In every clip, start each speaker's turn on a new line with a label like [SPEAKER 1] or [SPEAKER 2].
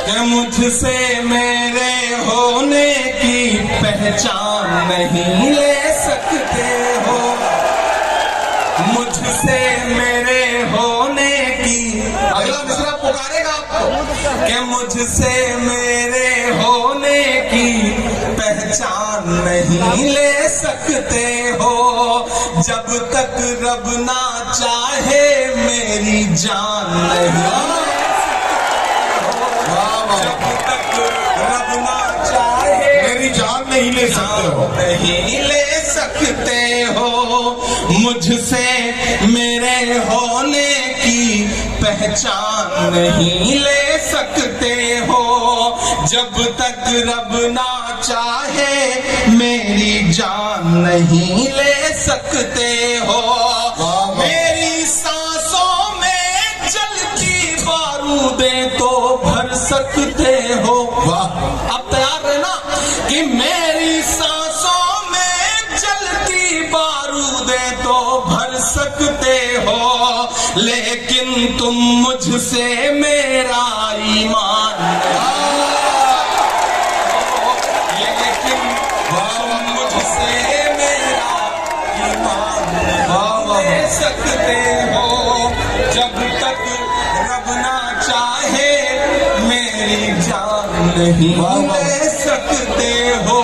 [SPEAKER 1] कि मुझसे मेरे होने की पहचान नहीं ले सकते हो, मुझसे मेरे होने की। अगला मिसरा पुकारेगा आपको कि मुझसे मेरे होने की पहचान नहीं ले सकते हो, जब तक रब ना चाहे मेरी जान नहीं, जब तक रब ना चाहे
[SPEAKER 2] मेरी जान नहीं ले सकते हो,
[SPEAKER 1] नहीं ले सकते हो, मुझसे मेरे होने की पहचान नहीं ले सकते हो, जब तक रब ना चाहे मेरी जान नहीं ले सकते हो। मेरी सांसों में जलती बारूदें तो भर सकते हो।
[SPEAKER 2] वाह,
[SPEAKER 1] अब तैयार रहना कि मेरी सांसों में जलती बारूदें तो भर सकते हो, लेकिन तुम मुझसे मेरा ईमान लेकिन तुम मुझसे मेरा ईमान ले सकते हो, जब तक रब ना चाहे मेरी जान नहीं ले सकते हो।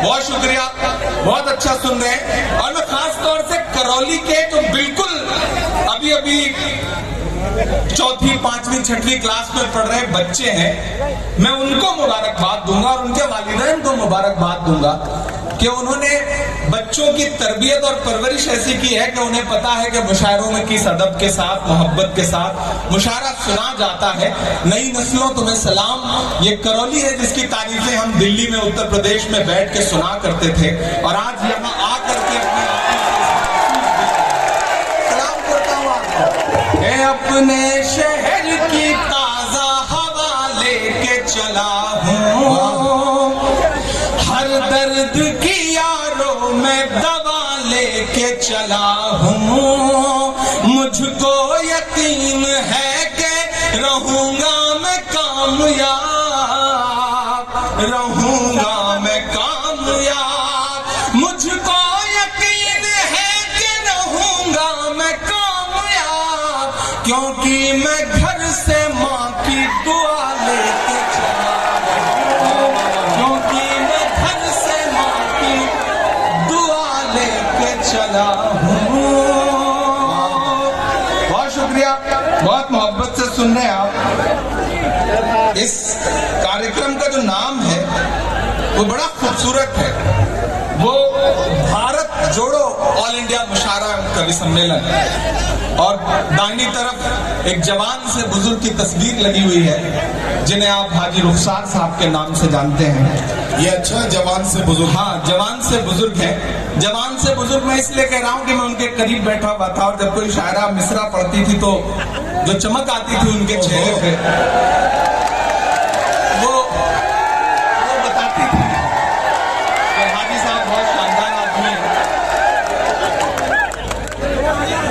[SPEAKER 1] बहुत शुक्रिया, बहुत अच्छा सुन रहे हैं। और मैं खास तौर से करौली के जो बिल्कुल अभी अभी चौथी, पांचवी, छठवीं क्लास में पढ़ रहे बच्चे हैं, मैं उनको मुबारकबाद दूंगा और उनके वालिदैन को मुबारकबाद दूंगा कि उन्होंने बच्चों की तरबियत और परवरिश ऐसी की है कि उन्हें पता है कि मुशायरों में किस अदब के साथ, मोहब्बत के साथ मुशायरा सुना जाता है। नई नस्लों तुम्हें सलाम। ये करौली है जिसकी तारीफें हम दिल्ली में, उत्तर प्रदेश में बैठ के सुना करते थे, और आज यहाँ आकर के सलाम करता हूँ आपको। अपने शहर की ताजा हवा लेके चला हूँ, हर दर्द की यारों में दवा लेके चला हूँ, मुझको यकीन है कि रहूंगा मैं कामयाब, रहूंगा मैं कामयाब, मुझको यकीन है कि रहूंगा मैं कामयाब, क्योंकि मैं घर से माँ की दुआ लेके चला, क्योंकि मैं घर से माँ की दुआ लेके चला हूँ। बहुत शुक्रिया, बहुत मोहब्बत से सुन रहे हैं आप। इस कार्यक्रम का जो नाम है वो बड़ा खूबसूरत है, वो भारत जोड़ो ऑल इंडिया मुशायरा कवि सम्मेलन, और दाहिनी तरफ एक जवान से बुजुर्ग की तस्वीर लगी हुई है जिन्हें आप हाजी रुखसार साहब के नाम से जानते हैं।
[SPEAKER 2] ये अच्छा जवान से बुजुर्ग।
[SPEAKER 1] हाँ, जवान से बुजुर्ग है। जवान से बुजुर्ग मैं इसलिए कह रहा हूँ कि मैं उनके करीब बैठा हुआ था, और जब कोई शायरा मिसरा पढ़ती थी तो जो चमक आती थी उनके चेहरे पे, वो बताती थी कि हाजी साहब बहुत शानदार आदमी है।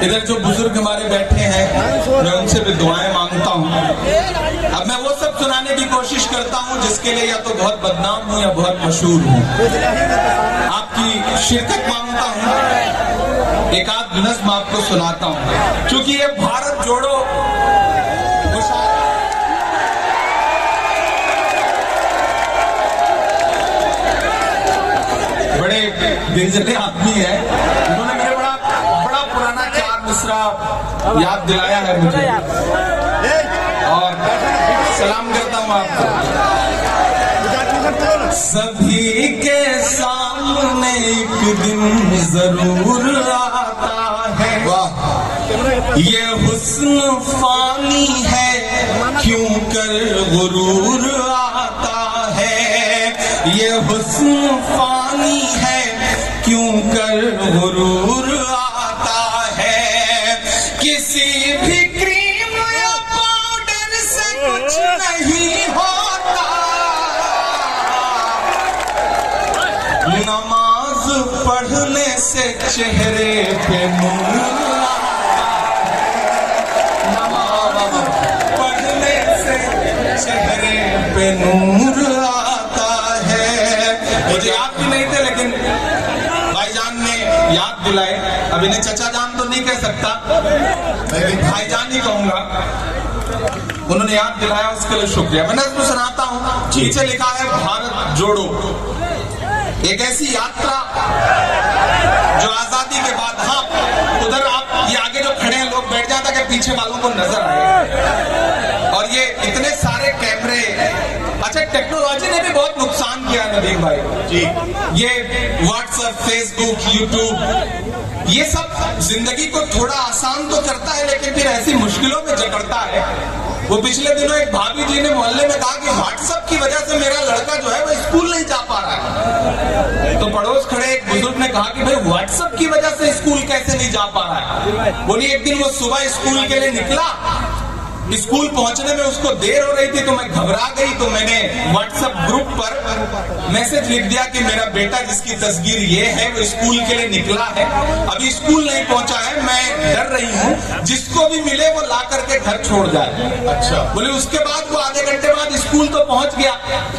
[SPEAKER 1] इधर जो बुजुर्ग हमारे बैठे हैं मैं उनसे भी दुआएं मांगता हूँ। अब मैं वो सब सुनाने की कोशिश करता हूँ जिसके लिए या तो बहुत बदनाम हूँ या बहुत मशहूर हूँ। आपकी शिरकत मांगता हूँ, एक आध नज़्म आपको सुनाता हूँ, क्योंकि ये भारत जोड़ो बड़े दिलजले आदमी है, उन्होंने मेरे बड़ा पुराना चार मिसरा याद दिलाया है मुझे, और सलाम करता हूँ आपको। सभी के सामने एक दिन जरूर आता है, ये हुस्न फानी है क्यों कर गुरूर आता है, ये हुस्न फानी है क्यों कर गुरूर आता है, किसी भी क्रीम या पाउडर से कुछ नहीं होता, नमाज पढ़ने से चेहरे पे नूर आता है, नमाज पढ़ने पे नूर आता है। मुझे याद भी नहीं थे, लेकिन भाईजान ने याद दिलाए। अब इन्हें चचा जान तो नहीं कह सकता, मैं भाईजान ही कहूंगा। उन्होंने याद दिलाया, उसके लिए शुक्रिया। मैं नज़्म सुनाता हूँ। नीचे लिखा है भारत जोड़ो, एक ऐसी यात्रा जो आजादी के बाद, हाँ उधर आप ये आगे जो खड़े हैं लोग बैठ जाता कि पीछे वालों को नजर आए। और ये इतने सारे कैमरे, अच्छा टेक्नोलॉजी ने भी बहुत नुकसान किया नदीम भाई जी। ये व्हाट्सएप, फेसबुक, यूट्यूब, ये सब जिंदगी को थोड़ा आसान तो करता है, लेकिन फिर ऐसी मुश्किलों में जकड़ता है। वो पिछले दिनों एक भाभी जी ने मोहल्ले में कहा कि व्हाट्सएप की वजह से मेरा लड़का जो है वो स्कूल नहीं जा पा रहा है। तो पड़ोस खड़े एक बुजुर्ग ने कहा कि भाई व्हाट्सएप की वजह से स्कूल कैसे नहीं जा पा रहा है। बोली एक दिन वो सुबह स्कूल के लिए निकला, स्कूल पहुंचने में उसको देर हो रही थी, तो मैं घबरा गई, तो मैंने व्हाट्सएप ग्रुप पर मैसेज लिख दिया कि मेरा बेटा जिसकी तस्वीर ये है वो स्कूल के लिए निकला है, अभी स्कूल नहीं पहुंचा है, मैं डर रही हूँ, जिसको भी मिले वो ला करके घर छोड़ जाए। अच्छा। बोले उसके बाद वो आधे घंटे बाद स्कूल तो पहुंच गया,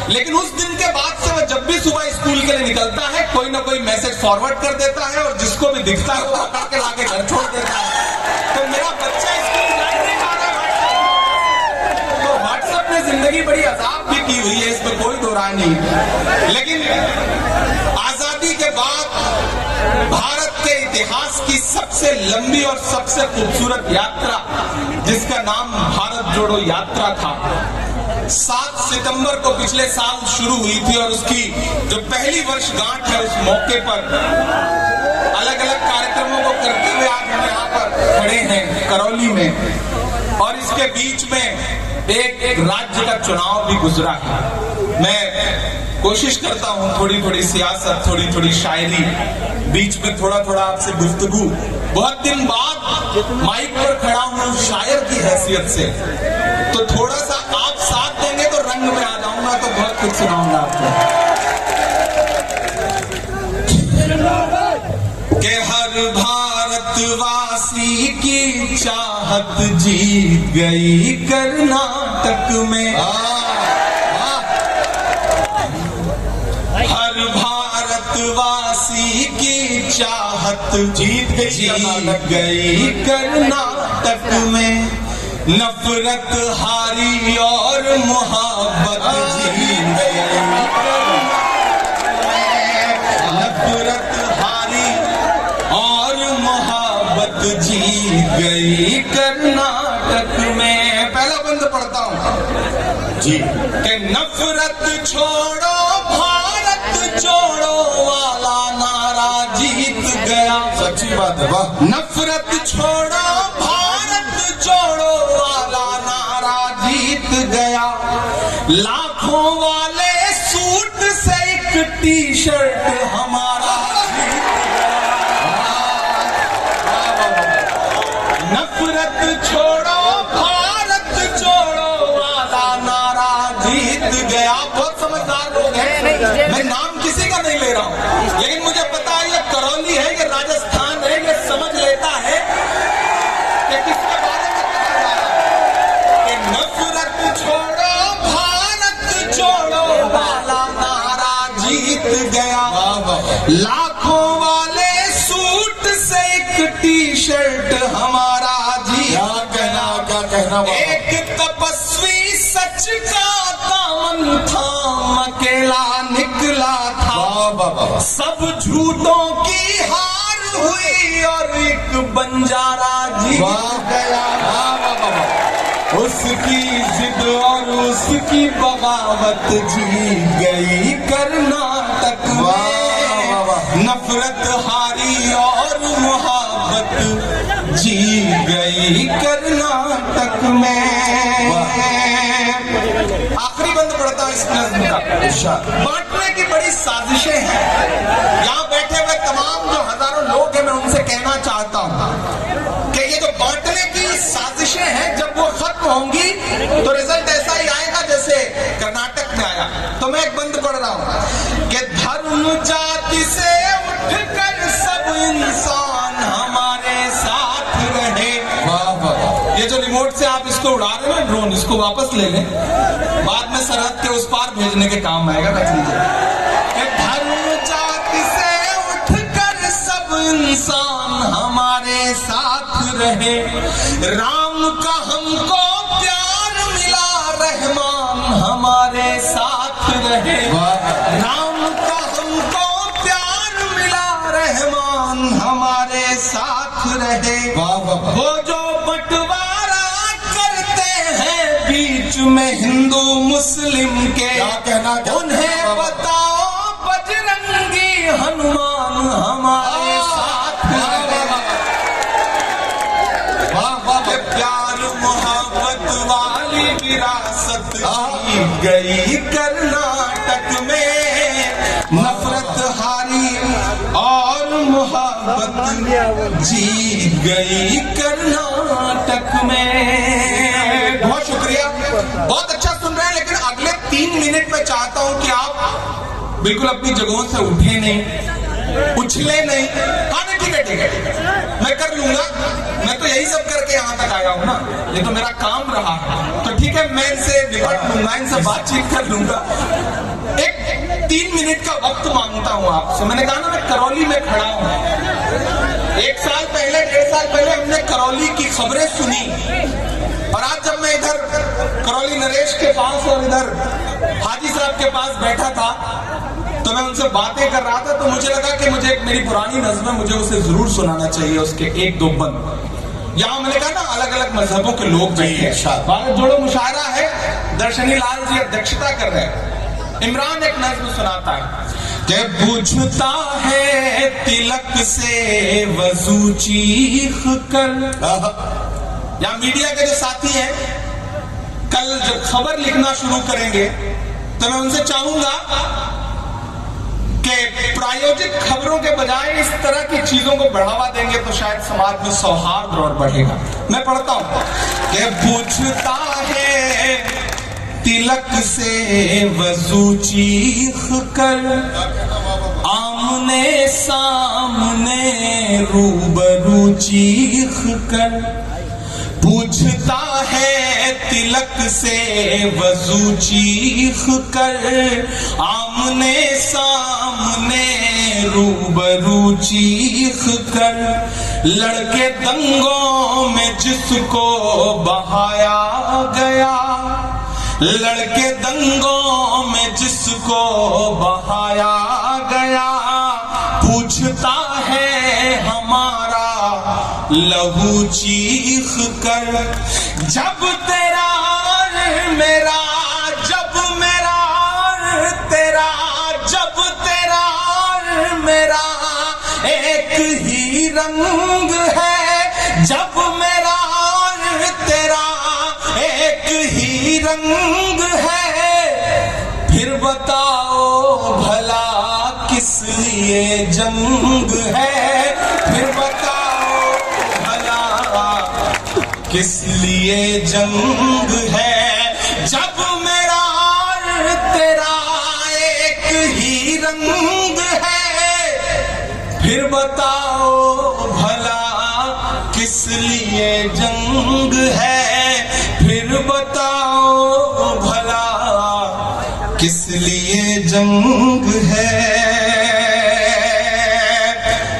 [SPEAKER 1] लेकिन उस दिन के बाद से वो जब भी सुबह स्कूल के लिए निकलता है कोई ना कोई मैसेज फॉरवर्ड कर देता है, और जिसको भी दिखता है वो पकड़ के लाके घर छोड़ देता है। तो मेरा बच्चा स्कूल जा नहीं पा रहा है। व्हाट्सएप ने जिंदगी बड़ी अजाब भी की हुई है, इसमें कोई दो राय नहीं। लेकिन आजादी के बाद भारत के इतिहास की सबसे लंबी और सबसे खूबसूरत यात्रा, जिसका नाम भारत जोड़ो यात्रा था, 7 सितंबर को पिछले साल शुरू हुई थी। और उसकी जो पहली वर्षगांठ है, उस मौके पर अलग अलग कार्यक्रमों को करते हुए आज हम यहाँ पर खड़े हैं करौली में। और इसके बीच में एक राज्य का चुनाव भी गुजरा है। मैं कोशिश करता हूँ थोड़ी थोड़ी सियासत, थोड़ी थोड़ी शायरी, बीच में थोड़ा थोड़ा आपसे गुफ्तगू। बहुत दिन बाद माइक पर खड़ा हूँ शायर की हैसियत से, तो थोड़ा सा आप साथ देंगे तो रंग में आ जाऊंगा, तो बहुत कुछ सुनाऊंगा आपको। कि हर भारतवासी की चाहत जीत गई कर्नाटक में, हर भारतवासी की चाहत जीत गई कर्नाटक में, नफरत हारी और मोहब्बत जीत गई, नफरत हारी और मोहब्बत जीत गई कर्नाटक में। पहला बंद पढ़ता हूं जी। कि नफरत छोड़ो भारत जोड़ो वाला नारा जीत गया। सच्ची बात है, वाह। नफरत छोड़ो भारत जोड़ो वाला नारा जीत गया, लाखों वाले सूट से एक टी शर्ट हमारा जीत गया। नफरत छोड़ो भारत जोड़ो वाला नारा जीत गया। बहुत समझदार लोग हैं, मैं नाम किसी का नहीं ले रहा हूं, लेकिन मुझे पता है ये करौली है, ये राजस्थान है, ये समझ लेता है कि किसके बारे में कहा जा रहा है। कि नफरत छोड़ो भारत जोड़ो वाला नारा जीत गया, लाखों वाले सूट से एक टी शर्ट हमारा जीत गया। क्या कहना, एक तपस्वी सच का दामन थाम अकेला निकला था, सब झूठों की हार हुई और एक बंजारा जीत गया। उसकी जिद और उसकी बगावत जीत गई कर्नाटक में, नफरत हारी और मोहब्बत जीत गई कर्नाटक में। आखिरी बंद पड़ता है इस नज़्म का। बांटने की बड़ी साजिशें हैं। यहाँ बैठे हुए तमाम जो हजारों लोग हैं, मैं उनसे कहना चाहता हूँ कि ये जो बांटने की साजिशें हैं, जब वो खत्म होंगी तो रिजल्ट ऐसा ही आएगा जैसे कर्नाटक में आया। तो मैं एक बंद पढ़ रहा हूँ कि धर्म जाति से उठकर सब इंसान हमारे साथ रहे। ये जो रिमोट से आप इसको उड़ा रहे हैं ना ड्रोन, इसको वापस ले लें। बाद में सरहद के उस पार भेजने के काम आएगा, रख लीजिए। धर्म जाति से उठकर सब इंसान हमारे साथ रहे, राम का हमको प्यार मिला, रहमान हमारे साथ रहे, राम का हमको प्यार मिला, रहमान हमारे साथ रहे। वो जो बंटवारा करते हैं बीच में हिंदू मुस्लिम के,
[SPEAKER 2] क्या कहना
[SPEAKER 1] उन्हें बताओ बजरंगी हनुमान हमारे साथ रहे। के प्यार मोहब्बत वाली विरासत जीत गई कर्नाटक में, नफरत हारी और मोहब्बत जीत गई कर्नाटक में। बहुत शुक्रिया, बहुत अच्छा सुन रहे हैं, लेकिन अगले 3 मिनट में चाहता हूं कि आप बिल्कुल अपनी जगहों से उठे नहीं, उछले नहीं। हाँ नहीं, ठीक है ठीक है, मैं कर लूंगा, मैं तो यही सब करके यहां तक आया हूं ना, ये तो मेरा काम रहा है, तो ठीक है मैं इनसे निपट लूंगा, इनसे बातचीत कर लूंगा। एक 3 मिनट का वक्त मांगता हूं आपसे। मैंने कहा ना मैं करौली में खड़ा हूं, 1 साल पहले 1.5 साल पहले हमने करौली की खबरें सुनी, और आज जब मैं इधर करौली नरेश के पास और इधर हाजी साहब के पास बैठा था तो मैं उनसे बातें कर रहा था, तो मुझे लगा कि मुझे एक मेरी पुरानी नज़्म है, मुझे उसे जरूर सुनाना चाहिए, उसके 1-2 बंद। यहाँ मैंने कहा ना अलग अलग मजहबों के लोग बैठे हैं, भारत जोड़ो मुशायरा है, दर्शनी लाल जी अध्यक्षता कर रहे हैं। इमरान एक नज़्म सुनाता है कि बुझता है तिलक से वजू चीख कर। यहाँ मीडिया के जो साथी हैं, कल जब खबर लिखना शुरू करेंगे तो मैं उनसे चाहूंगा कि प्रायोजिक खबरों के बजाय इस तरह की चीजों को बढ़ावा देंगे तो शायद समाज में सौहार्द और बढ़ेगा। मैं पढ़ता हूं कि बुझता है तिलक से वजू चीख कर, आमने सामने रूबरू चीख कर, पूछता है तिलक से वजू चीख कर, आमने सामने रूबरू चीख कर, लड़के दंगों में जिसको बहाया गया, लड़के दंगों में जिसको बहाया गया, पूछता है हमारा लहू चीख कर। जब तेरा मेरा, जब मेरा तेरा, जब तेरा मेरा एक ही रंग है, जब मेरा तेरा एक ही रंग है, फिर बताओ भला किस लिए जंग है, फिर बताओ भला किस लिए जंग है। जब मेरा तेरा एक ही रंग है, फिर बताओ भला किस लिए जंग है, फिर बताओ भला किस लिए जंग है।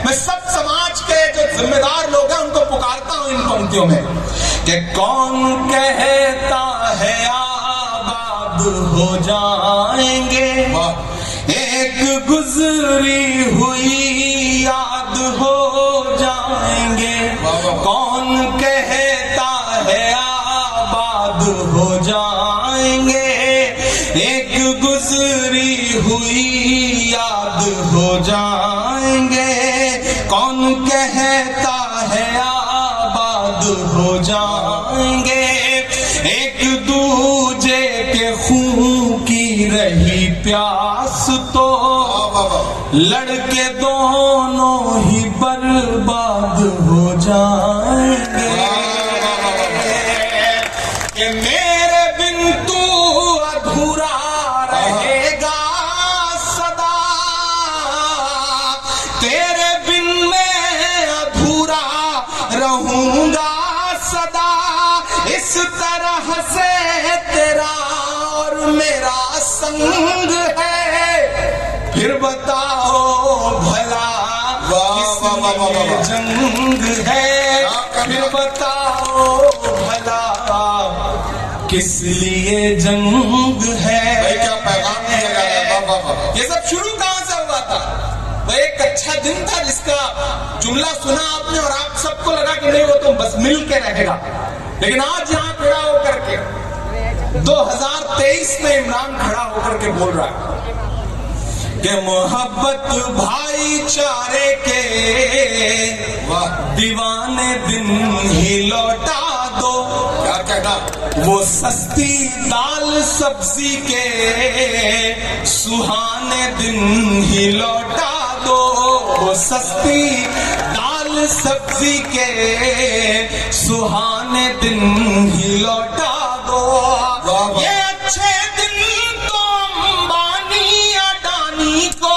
[SPEAKER 1] मैं सब समाज के जो जिम्मेदार लोग हैं उनको पुकारता हूं इन पंक्तियों में कि कौन कहता है आबाद हो जाएंगे, एक गुजरी हुई याद हो जाएंगे, कौन कहता है आबाद हो जाएंगे, एक गुजरी हुई याद हो जाएंगे, कौन कहता है आबाद हो जाएंगे, एक दूजे के खून की रही प्यास तो लड़के दोनों ही बर्बाद हो जाएंगे। कि मेरे बिन तू अधूरा रहेगा सदा, तेरे बिन मैं अधूरा रहूंगा सदा, इस तरह से तेरा और जंग है, फिर बताओ भला किस
[SPEAKER 2] वाह, वाह, वाह, वाह,
[SPEAKER 1] लिए
[SPEAKER 2] वाह।
[SPEAKER 1] जंग है, फिर बताओ भला किस लिए जंग है।
[SPEAKER 2] भाई क्या पैगाम दिया जा रहा है, वाह, वाह, वाह।
[SPEAKER 1] ये सब शुरू कहां से हुआ था? वो एक अच्छा दिन था जिसका जुमला सुना आपने और आप सबको लगा कि नहीं वो तो बस मिल के रहेगा, लेकिन आज यहां खड़ा होकर के 2023 में इमरान खड़ा होकर के बोल रहा है कि मोहब्बत भाईचारे के
[SPEAKER 2] वाह,
[SPEAKER 1] दीवाने दिन ही लौटा दो,
[SPEAKER 2] क्या कहना।
[SPEAKER 1] वो सस्ती दाल सब्जी के सुहाने दिन ही लौटा दो, वो सस्ती दाल सब्जी के सुहाने दिन ही लौटा दो।
[SPEAKER 2] वाह, वाह।
[SPEAKER 1] ये अच्छे दिन तो अंबानी अडानी को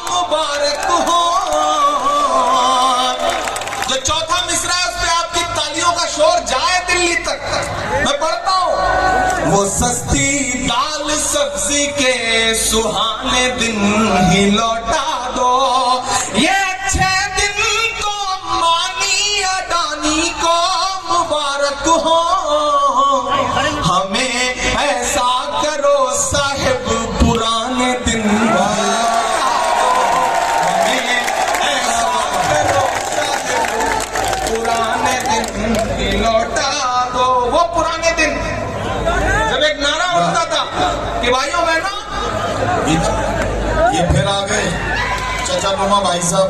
[SPEAKER 1] मुबारक हो। जो चौथा मिसरा है उस पे आपकी तालियों का शोर जाए दिल्ली तक। मैं पढ़ता हूं, वो सस्ती दाल सब्जी के सुहाने दिन ही लौटा दो, ये अच्छे दिन तो अंबानी अडानी को मुबारक हो। हमें ऐसा करो साहिब पुराने दिन, हमें ऐसा करो साहिब पुराने दिन लौटा दो। वो पुराने दिन जब एक नारा उठता था कि भाइयों बहनों,
[SPEAKER 2] ये फिर आ गए चचा नुमा भाई साहब।